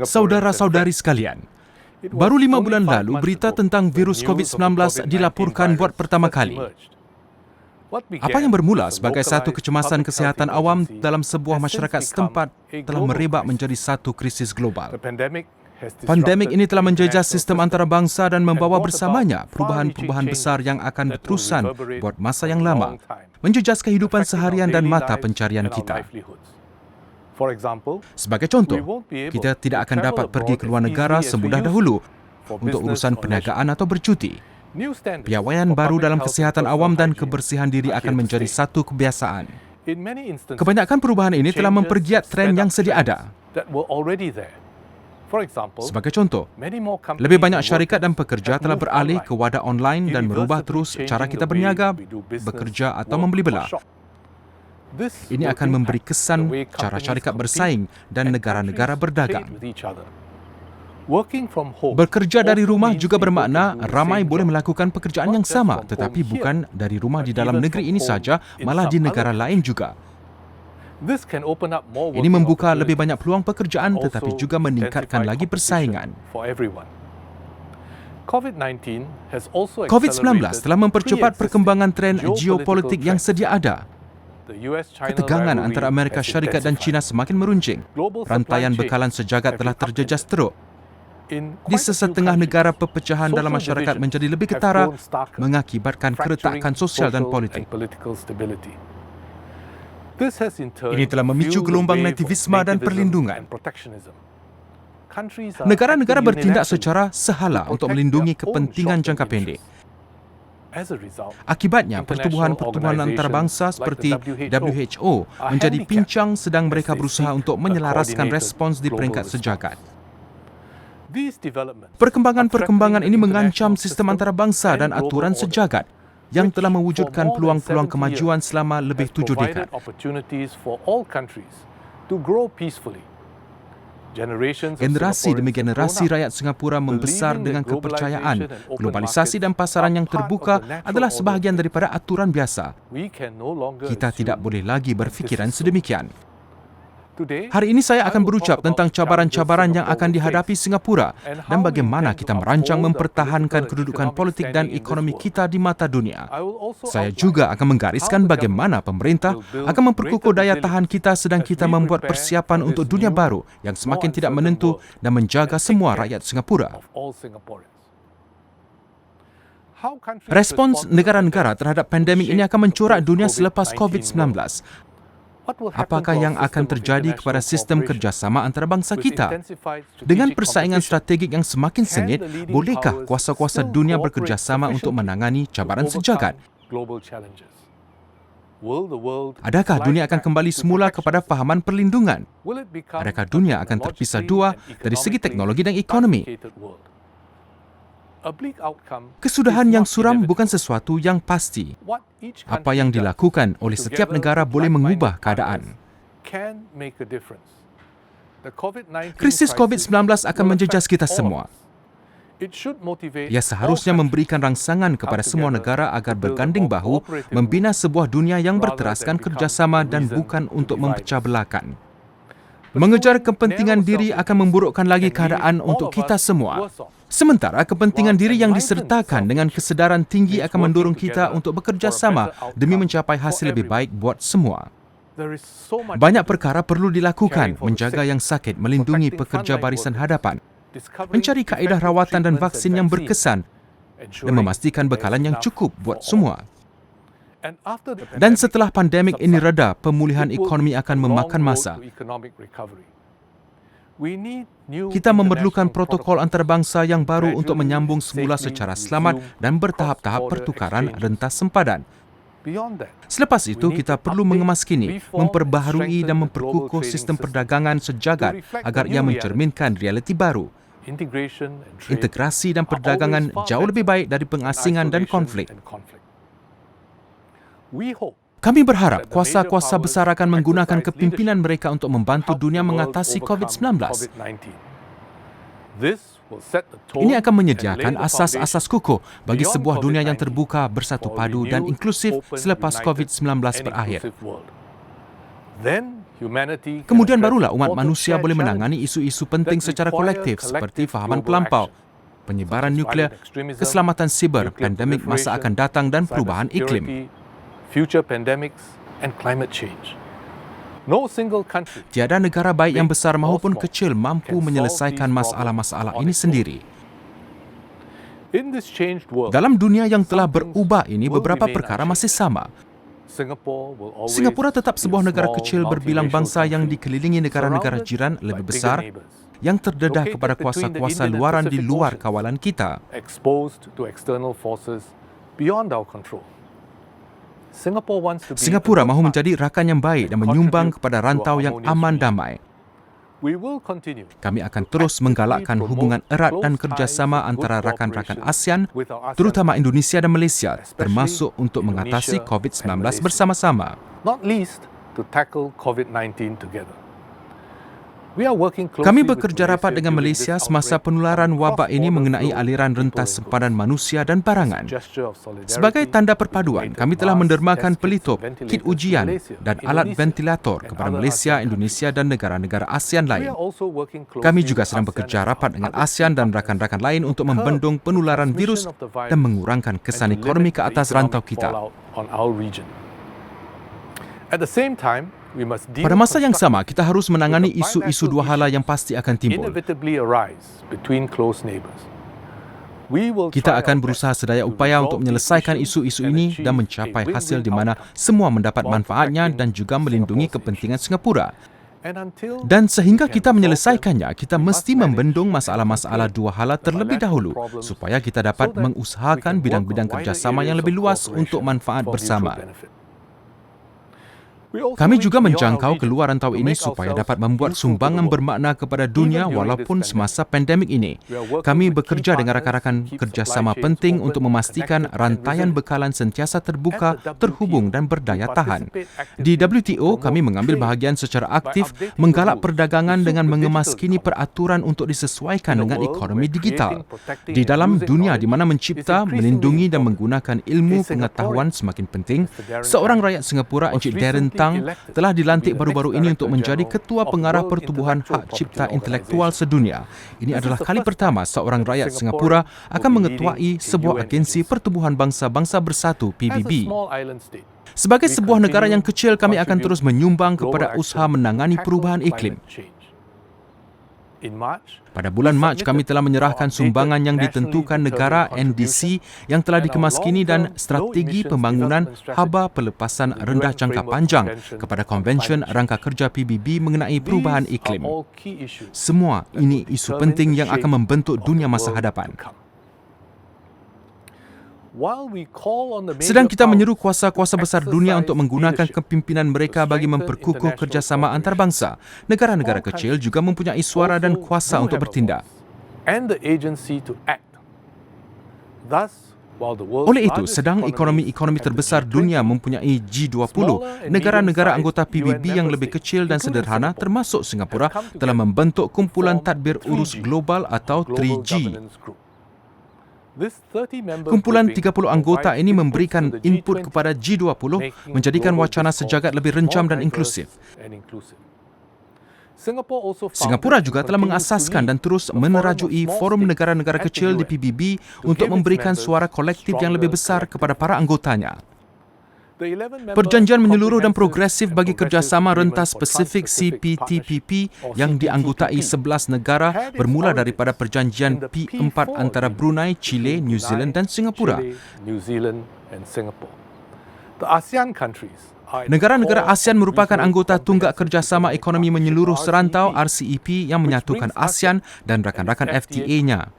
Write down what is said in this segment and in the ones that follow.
Saudara-saudari sekalian, baru 5 bulan lalu berita tentang virus COVID-19 dilaporkan buat pertama kali. Apa yang bermula sebagai satu kecemasan kesihatan awam dalam sebuah masyarakat setempat telah merebak menjadi satu krisis global. Pandemik ini telah menjejah sistem antarabangsa dan membawa bersamanya perubahan-perubahan besar yang akan berterusan buat masa yang lama, menjejas kehidupan seharian dan mata pencarian kita. Sebagai contoh, kita tidak akan dapat pergi ke luar negara semudah dahulu untuk urusan perniagaan atau bercuti. Piawaian baru dalam kesihatan awam dan kebersihan diri akan menjadi satu kebiasaan. Kebanyakan perubahan ini telah mempergiat tren yang sedia ada. Sebagai contoh, lebih banyak syarikat dan pekerja telah beralih ke wadah online dan merubah terus cara kita berniaga, bekerja atau membeli belah. Ini akan memberi kesan cara syarikat bersaing dan negara-negara berdagang. Bekerja dari rumah juga bermakna ramai boleh melakukan pekerjaan yang sama, tetapi bukan dari rumah di dalam negeri ini saja, malah di negara lain juga. Ini membuka lebih banyak peluang pekerjaan tetapi juga meningkatkan lagi persaingan. COVID-19 telah mempercepat perkembangan tren geopolitik yang sedia ada. Ketegangan antara Amerika Syarikat dan China semakin meruncing. Rantaian bekalan sejagat telah terjejas teruk. Di sesetengah negara, pepecahan dalam masyarakat menjadi lebih ketara, mengakibatkan keretakan sosial dan politik. Ini telah memicu gelombang netivisme dan perlindungan. Negara-negara bertindak secara sehala untuk melindungi kepentingan jangka pendek. Akibatnya, pertubuhan-pertubuhan antarabangsa seperti WHO menjadi pincang sedang mereka berusaha untuk menyelaraskan respons di peringkat sejagat. Perkembangan-perkembangan ini mengancam sistem antarabangsa dan aturan sejagat yang telah mewujudkan peluang-peluang kemajuan selama lebih 7 dekad. Generasi demi generasi rakyat Singapura membesar dengan kepercayaan globalisasi dan pasaran yang terbuka adalah sebahagian daripada aturan biasa. Kita tidak boleh lagi berfikiran sedemikian. Hari ini saya akan berucap tentang cabaran-cabaran yang akan dihadapi Singapura dan bagaimana kita merancang mempertahankan kedudukan politik dan ekonomi kita di mata dunia. Saya juga akan menggariskan bagaimana pemerintah akan memperkukuh daya tahan kita sedang kita membuat persiapan untuk dunia baru yang semakin tidak menentu dan menjaga semua rakyat Singapura. Respons negara-negara terhadap pandemik ini akan mencorak dunia selepas COVID-19. Apakah yang akan terjadi kepada sistem kerjasama antarabangsa kita? Dengan persaingan strategik yang semakin sengit, bolehkah kuasa-kuasa dunia bekerjasama untuk menangani cabaran sejagat? Adakah dunia akan kembali semula kepada fahaman perlindungan? Adakah dunia akan terpisah dua dari segi teknologi dan ekonomi? Kesudahan yang suram bukan sesuatu yang pasti. Apa yang dilakukan oleh setiap negara boleh mengubah keadaan. Krisis COVID-19 akan menjejas kita semua. Ia seharusnya memberikan rangsangan kepada semua negara agar berganding bahu membina sebuah dunia yang berteraskan kerjasama dan bukan untuk memecah belahkan. Mengejar kepentingan diri akan memburukkan lagi keadaan untuk kita semua. Sementara kepentingan diri yang disertakan dengan kesedaran tinggi akan mendorong kita untuk bekerja sama demi mencapai hasil lebih baik buat semua. Banyak perkara perlu dilakukan, menjaga yang sakit, melindungi pekerja barisan hadapan, mencari kaedah rawatan dan vaksin yang berkesan, dan memastikan bekalan yang cukup buat semua. Dan setelah pandemik ini reda, pemulihan ekonomi akan memakan masa. Kita memerlukan protokol antarabangsa yang baru untuk menyambung semula secara selamat dan bertahap-tahap pertukaran rentas sempadan. Selepas itu, kita perlu mengemas kini, memperbaharui dan memperkukuh sistem perdagangan sejagat agar ia mencerminkan realiti baru. Integrasi dan perdagangan jauh lebih baik dari pengasingan dan konflik. Kami berharap kuasa-kuasa besar akan menggunakan kepimpinan mereka untuk membantu dunia mengatasi COVID-19. Ini akan menyediakan asas-asas kukuh bagi sebuah dunia yang terbuka, bersatu padu dan inklusif selepas COVID-19 berakhir. Kemudian barulah umat manusia boleh menangani isu-isu penting secara kolektif seperti fahaman pelampau, penyebaran nuklear, keselamatan siber, pandemik masa akan datang dan perubahan iklim. Tiada negara baik yang besar maupun kecil mampu menyelesaikan masalah-masalah ini sendiri. Dalam dunia yang telah berubah ini, beberapa perkara masih sama. Singapura tetap sebuah negara kecil berbilang bangsa yang dikelilingi negara-negara jiran lebih besar yang terdedah kepada kuasa-kuasa luaran di luar kawalan kita. Singapura mahu menjadi rakan yang baik dan menyumbang kepada rantau yang aman damai. Kami akan terus menggalakkan hubungan erat dan kerjasama antara rakan-rakan ASEAN, terutama Indonesia dan Malaysia, termasuk untuk mengatasi COVID-19 bersama-sama. Kami bekerja rapat dengan Malaysia semasa penularan wabak ini mengenai aliran rentas sempadan manusia dan barangan. Sebagai tanda perpaduan, kami telah mendermakan pelitup, kit ujian dan alat ventilator kepada Malaysia, Indonesia dan negara-negara ASEAN lain. Kami juga sedang bekerja rapat dengan ASEAN dan rakan-rakan lain untuk membendung penularan virus dan mengurangkan kesan ekonomi ke atas rantau kita. Pada masa yang sama, kita harus menangani isu-isu dua hala yang pasti akan timbul. Kita akan berusaha sedaya upaya untuk menyelesaikan isu-isu ini dan mencapai hasil di mana semua mendapat manfaatnya dan juga melindungi kepentingan Singapura. Dan sehingga kita menyelesaikannya, kita mesti membendung masalah-masalah dua hala terlebih dahulu supaya kita dapat mengusahakan bidang-bidang kerjasama yang lebih luas untuk manfaat bersama. Kami juga menjangkau keluar rantau ini supaya dapat membuat sumbangan bermakna kepada dunia walaupun semasa pandemik ini. Kami bekerja dengan rakan-rakan kerjasama penting untuk memastikan rantaian bekalan sentiasa terbuka, terhubung dan berdaya tahan. Di WTO, kami mengambil bahagian secara aktif menggalak perdagangan dengan mengemaskini peraturan untuk disesuaikan dengan ekonomi digital. Di dalam dunia di mana mencipta, melindungi dan menggunakan ilmu pengetahuan semakin penting, seorang rakyat Singapura, Encik Darren Tang, telah dilantik baru-baru ini untuk menjadi Ketua Pengarah Pertubuhan Hak Cipta Intelektual Sedunia. Ini adalah kali pertama seorang rakyat Singapura akan mengetuai sebuah agensi Pertubuhan Bangsa-Bangsa Bersatu PBB. Sebagai sebuah negara yang kecil, kami akan terus menyumbang kepada usaha menangani perubahan iklim. Pada bulan Mac, kami telah menyerahkan sumbangan yang ditentukan negara NDC yang telah dikemaskini dan strategi pembangunan haba pelepasan rendah jangka panjang kepada Konvensyen Rangka Kerja PBB mengenai perubahan iklim. Semua ini isu penting yang akan membentuk dunia masa hadapan. Sedang kita menyeru kuasa-kuasa besar dunia untuk menggunakan kepimpinan mereka bagi memperkukuh kerjasama antarabangsa, negara-negara kecil juga mempunyai suara dan kuasa untuk bertindak. Oleh itu, sedang ekonomi-ekonomi terbesar dunia mempunyai G20, negara-negara anggota PBB yang lebih kecil dan sederhana termasuk Singapura telah membentuk kumpulan tadbir urus global atau 3G. Kumpulan 30 anggota ini memberikan input kepada G20 menjadikan wacana sejagat lebih rencam dan inklusif. Singapura juga telah mengasaskan dan terus menerajui forum negara-negara kecil di PBB untuk memberikan suara kolektif yang lebih besar kepada para anggotanya. Perjanjian menyeluruh dan progresif bagi kerjasama rentas Pasifik CPTPP yang dianggotai 11 negara bermula daripada perjanjian P4 antara Brunei, Chile, New Zealand dan Singapura. Negara-negara ASEAN merupakan anggota tunggak kerjasama ekonomi menyeluruh serantau RCEP yang menyatukan ASEAN dan rakan-rakan FTA-nya.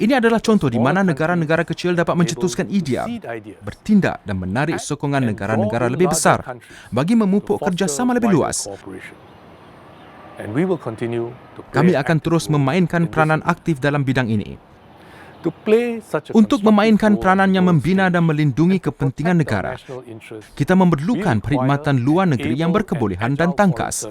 Ini adalah contoh di mana negara-negara kecil dapat mencetuskan idea, bertindak dan menarik sokongan negara-negara lebih besar bagi memupuk kerjasama lebih luas. Kami akan terus memainkan peranan aktif dalam bidang ini. Untuk memainkan peranan yang membina dan melindungi kepentingan negara, kita memerlukan perkhidmatan luar negeri yang berkebolehan dan tangkas.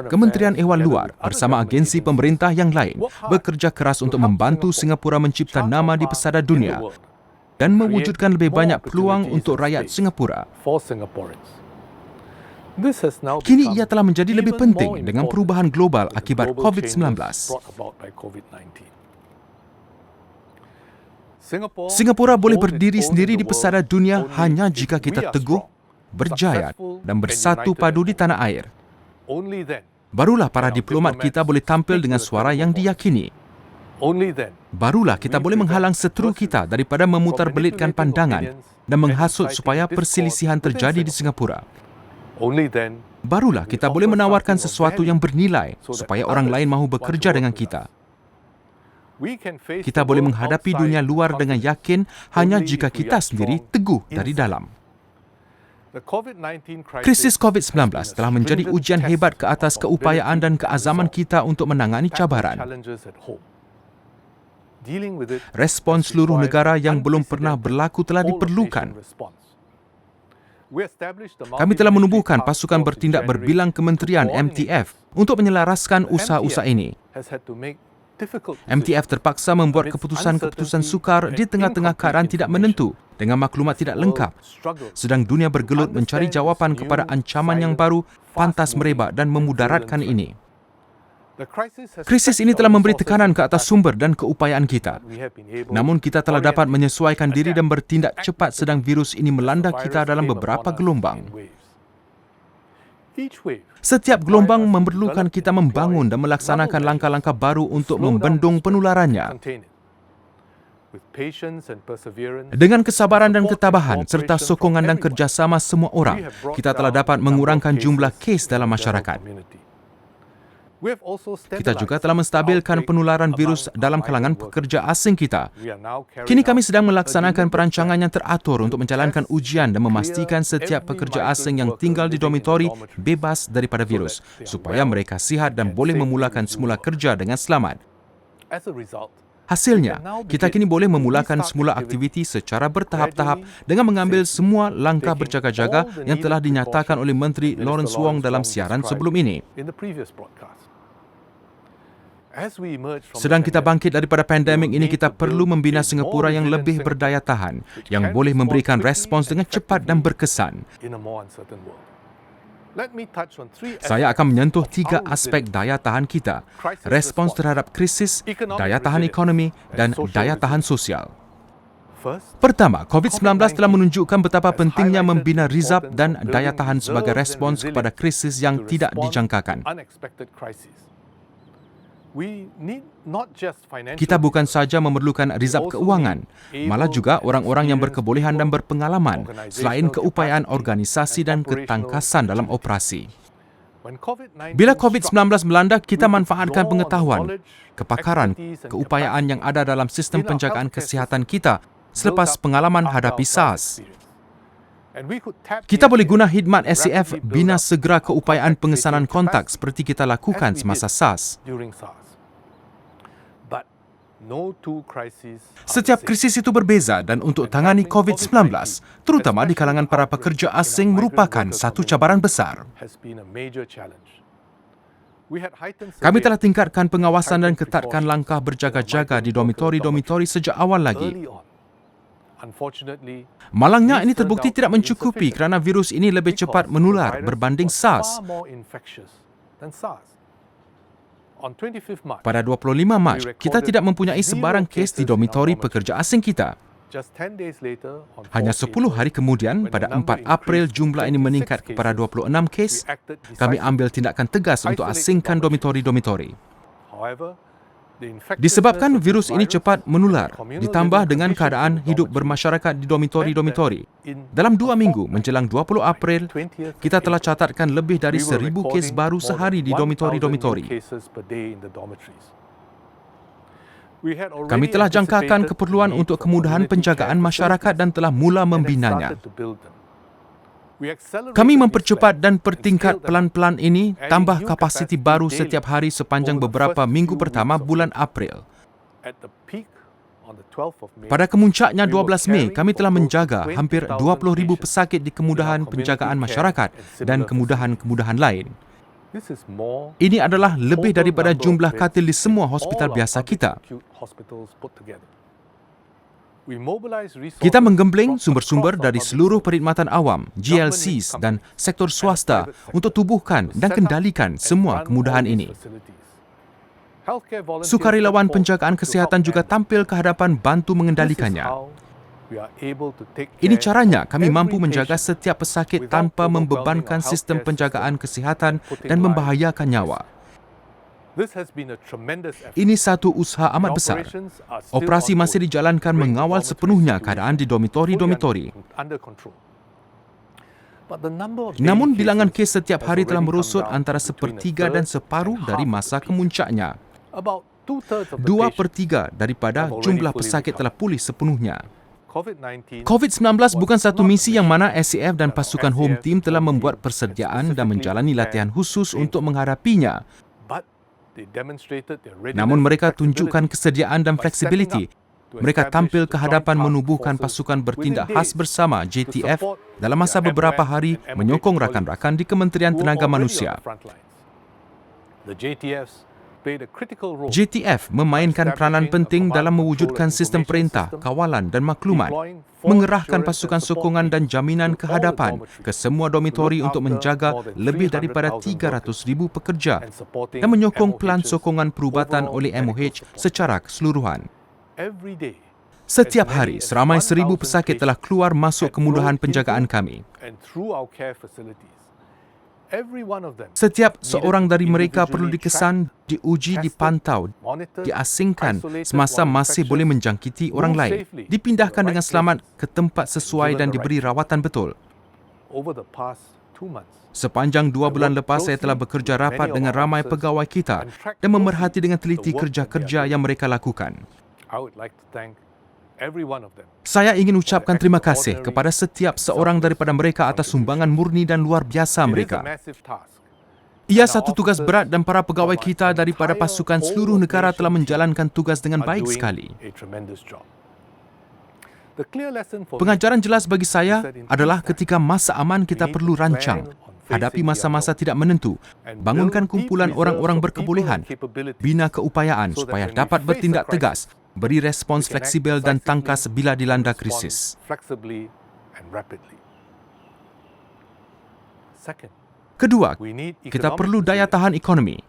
Kementerian Ehwal Luar bersama agensi pemerintah yang lain bekerja keras untuk membantu Singapura mencipta nama di pesada dunia. dan mewujudkan lebih banyak peluang untuk rakyat Singapura. Kini ia telah menjadi lebih penting dengan perubahan global akibat COVID-19. Singapura boleh berdiri sendiri di pesara dunia hanya jika kita teguh, berjaya dan bersatu padu di tanah air. Barulah para diplomat kita boleh tampil dengan suara yang diyakini. Barulah kita boleh menghalang seteru kita daripada memutarbelitkan pandangan dan menghasut supaya perselisihan terjadi di Singapura. Barulah kita boleh menawarkan sesuatu yang bernilai supaya orang lain mahu bekerja dengan kita. Kita boleh menghadapi dunia luar dengan yakin hanya jika kita sendiri teguh dari dalam. Krisis COVID-19 telah menjadi ujian hebat ke atas keupayaan dan keazaman kita untuk menangani cabaran. Respons seluruh negara yang belum pernah berlaku telah diperlukan. Kami telah menubuhkan pasukan bertindak berbilang kementerian MTF untuk menyelaraskan usaha-usaha ini. MTF terpaksa membuat keputusan-keputusan sukar di tengah-tengah keadaan tidak menentu dengan maklumat tidak lengkap, sedang dunia bergelut mencari jawapan kepada ancaman yang baru, pantas merebak dan memudaratkan ini. Krisis ini telah memberi tekanan ke atas sumber dan keupayaan kita. Namun kita telah dapat menyesuaikan diri dan bertindak cepat sedang virus ini melanda kita dalam beberapa gelombang. Setiap gelombang memerlukan kita membangun dan melaksanakan langkah-langkah baru untuk membendung penularannya. Dengan kesabaran dan ketabahan serta sokongan dan kerjasama semua orang, kita telah dapat mengurangkan jumlah kes dalam masyarakat. Kita juga telah menstabilkan penularan virus dalam kalangan pekerja asing kita. Kini kami sedang melaksanakan perancangan yang teratur untuk menjalankan ujian dan memastikan setiap pekerja asing yang tinggal di dormitori bebas daripada virus, supaya mereka sihat dan boleh memulakan semula kerja dengan selamat. Hasilnya, kita kini boleh memulakan semula aktiviti secara bertahap-tahap dengan mengambil semua langkah berjaga-jaga yang telah dinyatakan oleh Menteri Lawrence Wong dalam siaran sebelum ini. Sedang kita bangkit daripada pandemik ini, kita perlu membina Singapura yang lebih berdaya tahan, yang boleh memberikan respons dengan cepat dan berkesan. Saya akan menyentuh 3 aspek daya tahan kita: respons terhadap krisis, daya tahan ekonomi dan daya tahan sosial. Pertama, COVID-19 telah menunjukkan betapa pentingnya membina rizab dan daya tahan sebagai respons kepada krisis yang tidak dijangkakan. Kita bukan saja memerlukan rizab keuangan, malah juga orang-orang yang berkebolehan dan berpengalaman, selain keupayaan organisasi dan ketangkasan dalam operasi. Bila COVID-19 melanda, kita manfaatkan pengetahuan, kepakaran, keupayaan yang ada dalam sistem penjagaan kesihatan kita selepas pengalaman hadapi SARS. Kita boleh guna khidmat SAF bina segera keupayaan pengesanan kontak seperti kita lakukan semasa SARS. Setiap krisis itu berbeza dan untuk tangani COVID-19, terutama di kalangan para pekerja asing, merupakan satu cabaran besar. Kami telah tingkatkan pengawasan dan ketatkan langkah berjaga-jaga di dormitori-dormitori sejak awal lagi. Malangnya ini terbukti tidak mencukupi kerana virus ini lebih cepat menular berbanding SARS. Pada 25 Mac, kita tidak mempunyai sebarang kes di dormitori pekerja asing kita. Hanya 10 hari kemudian, pada 4 April, jumlah ini meningkat kepada 26 kes. Kami ambil tindakan tegas untuk asingkan dormitori-dormitori. Disebabkan virus ini cepat menular, ditambah dengan keadaan hidup bermasyarakat di dormitori-dormitori. Dalam 2 minggu menjelang 20 April, kita telah catatkan lebih dari 1,000 kes baru sehari di dormitori-dormitori. Kami telah jangkakan keperluan untuk kemudahan penjagaan masyarakat dan telah mula membinanya. Kami mempercepat dan pertingkat pelan-pelan ini, tambah kapasiti baru setiap hari sepanjang beberapa minggu pertama bulan April. Pada kemuncaknya 12 Mei, kami telah menjaga hampir 20,000 pesakit di kemudahan penjagaan masyarakat dan kemudahan-kemudahan lain. Ini adalah lebih daripada jumlah katil di semua hospital biasa kita. Kita menggembling sumber-sumber dari seluruh perkhidmatan awam, GLCs dan sektor swasta untuk tubuhkan dan kendalikan semua kemudahan ini. Sukarelawan penjagaan kesihatan juga tampil ke hadapan bantu mengendalikannya. Ini caranya kami mampu menjaga setiap pesakit tanpa membebankan sistem penjagaan kesihatan dan membahayakan nyawa. Ini satu usaha amat besar. Operasi masih dijalankan mengawal sepenuhnya keadaan di dormitori-dormitori. Namun bilangan kes setiap hari telah merosot antara sepertiga dan separuh dari masa kemuncaknya. 2/3 daripada jumlah pesakit telah pulih sepenuhnya. COVID-19 bukan satu misi yang mana SAF dan pasukan Home Team telah membuat persediaan dan menjalani latihan khusus untuk menghadapinya. Namun mereka tunjukkan kesediaan dan fleksibiliti. Mereka tampil ke hadapan menubuhkan pasukan bertindak khas bersama JTF dalam masa beberapa hari menyokong rakan-rakan di Kementerian Tenaga Manusia. JTF memainkan peranan penting dalam mewujudkan sistem perintah, kawalan dan maklumat, mengerahkan pasukan sokongan dan jaminan ke hadapan ke semua dormitori untuk menjaga lebih daripada 300,000 pekerja dan menyokong pelan sokongan perubatan oleh MOH secara keseluruhan. Setiap hari, seramai 1,000 pesakit telah keluar masuk kemudahan penjagaan kami. Setiap seorang dari mereka perlu dikesan, diuji, dipantau, diasingkan semasa masih boleh menjangkiti orang lain, dipindahkan dengan selamat ke tempat sesuai dan diberi rawatan betul. Sepanjang 2 bulan lepas, saya telah bekerja rapat dengan ramai pegawai kita dan memerhati dengan teliti kerja-kerja yang mereka lakukan. Saya ingin ucapkan terima kasih kepada setiap seorang daripada mereka atas sumbangan murni dan luar biasa mereka. Ia satu tugas berat dan para pegawai kita daripada pasukan seluruh negara telah menjalankan tugas dengan baik sekali. Pengajaran jelas bagi saya adalah ketika masa aman kita perlu rancang, hadapi masa-masa tidak menentu, bangunkan kumpulan orang-orang berkebolehan, bina keupayaan supaya dapat bertindak tegas, beri respons fleksibel dan tangkas bila dilanda krisis. Kedua, kita perlu daya tahan ekonomi.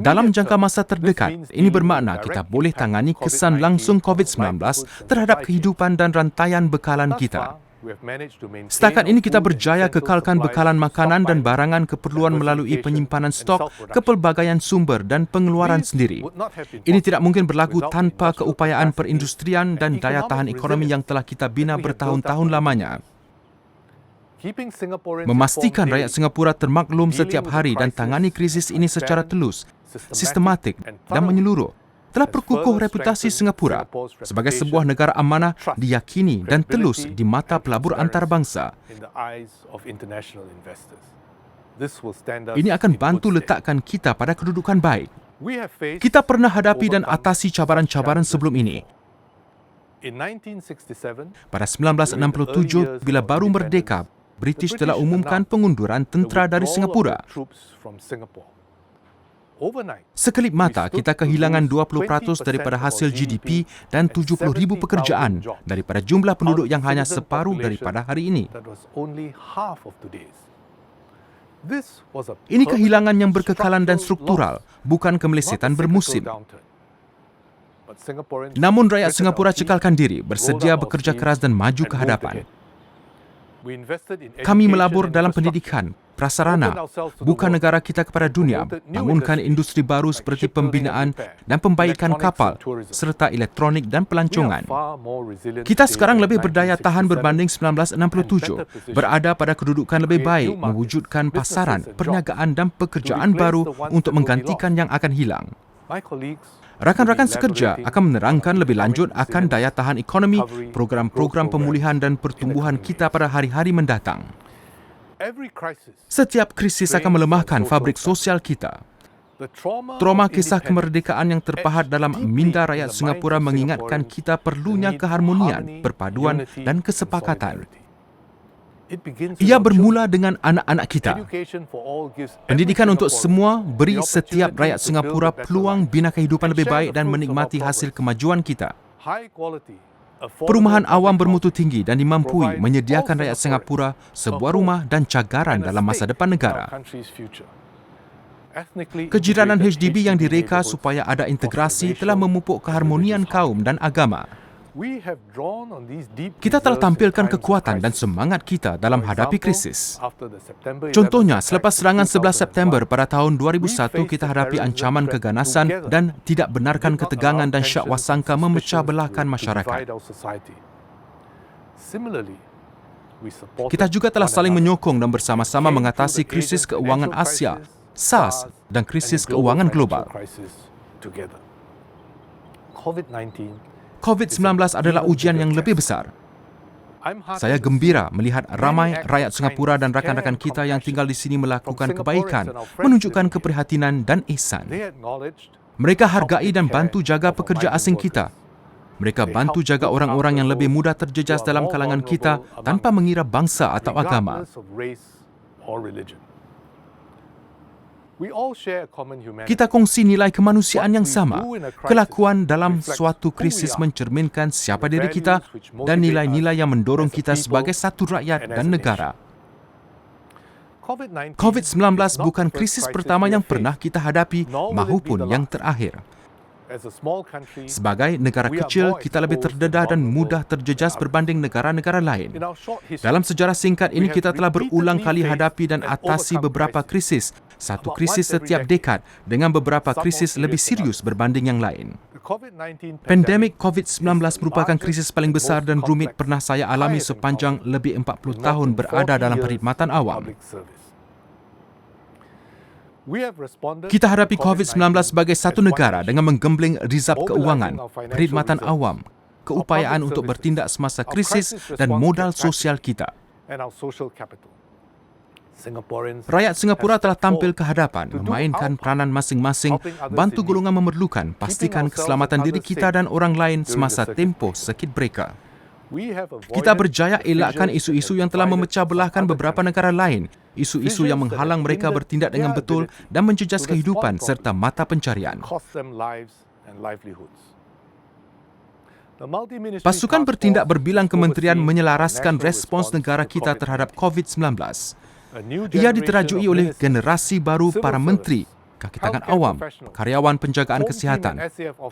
Dalam jangka masa terdekat, ini bermakna kita boleh tangani kesan langsung COVID-19 terhadap kehidupan dan rantaian bekalan kita. Setakat ini kita berjaya kekalkan bekalan makanan dan barangan keperluan melalui penyimpanan stok kepelbagaian sumber dan pengeluaran sendiri. Ini tidak mungkin berlaku tanpa keupayaan perindustrian dan daya tahan ekonomi yang telah kita bina bertahun-tahun lamanya. Memastikan rakyat Singapura termaklum setiap hari dan tangani krisis ini secara telus, sistematik dan menyeluruh telah perkukuh reputasi Singapura sebagai sebuah negara amanah diyakini dan telus di mata pelabur antarabangsa. Ini akan bantu letakkan kita pada kedudukan baik. Kita pernah hadapi dan atasi cabaran-cabaran sebelum ini. Pada 1967, bila baru merdeka, British telah umumkan pengunduran tentera dari Singapura. Sekelip mata, kita kehilangan 20% daripada hasil GDP dan 70,000 pekerjaan daripada jumlah penduduk yang hanya separuh daripada hari ini. Ini kehilangan yang berkekalan dan struktural, bukan kemelesetan bermusim. Namun rakyat Singapura cekalkan diri, bersedia bekerja keras dan maju ke hadapan. Kami melabur dalam pendidikan, prasarana, buka negara kita kepada dunia, bangunkan industri baru seperti pembinaan dan pembaikan kapal, serta elektronik dan pelancongan. Kita sekarang lebih berdaya tahan berbanding 1967, berada pada kedudukan lebih baik, mewujudkan pasaran, perniagaan dan pekerjaan baru untuk menggantikan yang akan hilang. Rakan-rakan sekerja akan menerangkan lebih lanjut akan daya tahan ekonomi, program-program pemulihan dan pertumbuhan kita pada hari-hari mendatang. Setiap krisis akan melemahkan fabrik sosial kita. Trauma kisah kemerdekaan yang terpahat dalam minda rakyat Singapura mengingatkan kita perlunya keharmonian, perpaduan dan kesepakatan. Ia bermula dengan anak-anak kita. Pendidikan untuk semua beri setiap rakyat Singapura peluang bina kehidupan lebih baik dan menikmati hasil kemajuan kita. Perumahan awam bermutu tinggi dan dimampui menyediakan rakyat Singapura sebuah rumah dan cagaran dalam masa depan negara. Kejiranan HDB yang direka supaya ada integrasi telah memupuk keharmonian kaum dan agama. Kita telah tampilkan kekuatan dan semangat kita dalam hadapi krisis. Contohnya, selepas serangan 11 September pada tahun 2001, kita hadapi ancaman keganasan dan tidak benarkan ketegangan dan syak wasangka memecah belahkan masyarakat. Kita juga telah saling menyokong dan bersama-sama mengatasi krisis keuangan Asia, SARS dan krisis keuangan global. COVID-19 adalah ujian yang lebih besar. Saya gembira melihat ramai rakyat Singapura dan rakan-rakan kita yang tinggal di sini melakukan kebaikan, menunjukkan keprihatinan dan ihsan. Mereka hargai dan bantu jaga pekerja asing kita. Mereka bantu jaga orang-orang yang lebih mudah terjejas dalam kalangan kita tanpa mengira bangsa atau agama. Kita kongsi nilai kemanusiaan yang sama. Kelakuan dalam suatu krisis mencerminkan siapa diri kita dan nilai-nilai yang mendorong kita sebagai satu rakyat dan negara. COVID-19 bukan krisis pertama yang pernah kita hadapi maupun yang terakhir. Sebagai negara kecil, kita lebih terdedah dan mudah terjejas berbanding negara-negara lain. Dalam sejarah singkat ini, kita telah berulang kali hadapi dan atasi beberapa krisis. Satu krisis setiap dekad dengan beberapa krisis lebih serius berbanding yang lain. Pandemik COVID-19 merupakan krisis paling besar dan rumit pernah saya alami sepanjang lebih 40 tahun berada dalam perkhidmatan awam. Kita hadapi COVID-19 sebagai satu negara dengan menggembling rizab keuangan, perkhidmatan awam, keupayaan untuk bertindak semasa krisis dan modal sosial kita. Rakyat Singapura telah tampil ke hadapan, memainkan peranan masing-masing, bantu golongan memerlukan, pastikan keselamatan diri kita dan orang lain semasa tempoh sekit bereka. Kita berjaya elakkan isu-isu yang telah memecah belahkan beberapa negara lain, isu-isu yang menghalang mereka bertindak dengan betul dan menjejas kehidupan serta mata pencarian. Pasukan bertindak berbilang kementerian menyelaraskan respons negara kita terhadap COVID-19. Ia diterajui oleh generasi baru para menteri, kaki tangan awam, karyawan penjagaan kesihatan,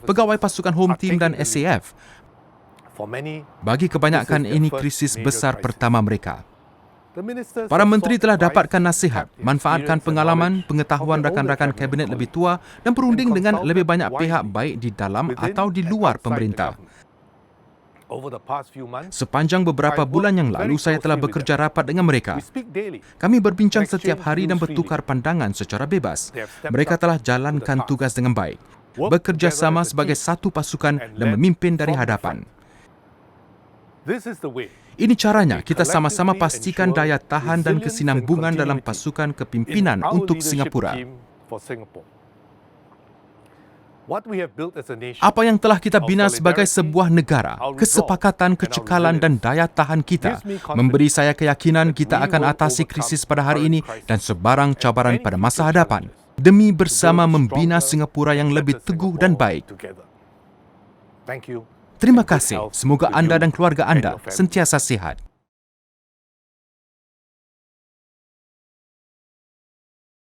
pegawai pasukan Home Team dan SAF. Bagi kebanyakan ini krisis besar pertama mereka. Para menteri telah dapatkan nasihat, manfaatkan pengalaman, pengetahuan rakan-rakan kabinet lebih tua dan berunding dengan lebih banyak pihak baik di dalam atau di luar pemerintah. Sepanjang beberapa bulan yang lalu, saya telah bekerja rapat dengan mereka. Kami berbincang setiap hari dan bertukar pandangan secara bebas. Mereka telah jalankan tugas dengan baik, bekerjasama sebagai satu pasukan dan memimpin dari hadapan. Ini caranya kita sama-sama pastikan daya tahan dan kesinambungan dalam pasukan kepimpinan untuk Singapura. Apa yang telah kita bina sebagai sebuah negara, kesepakatan, kecekalan dan daya tahan kita memberi saya keyakinan kita akan atasi krisis pada hari ini dan sebarang cabaran pada masa hadapan demi bersama membina Singapura yang lebih teguh dan baik. Terima kasih. Semoga anda dan keluarga anda sentiasa sihat.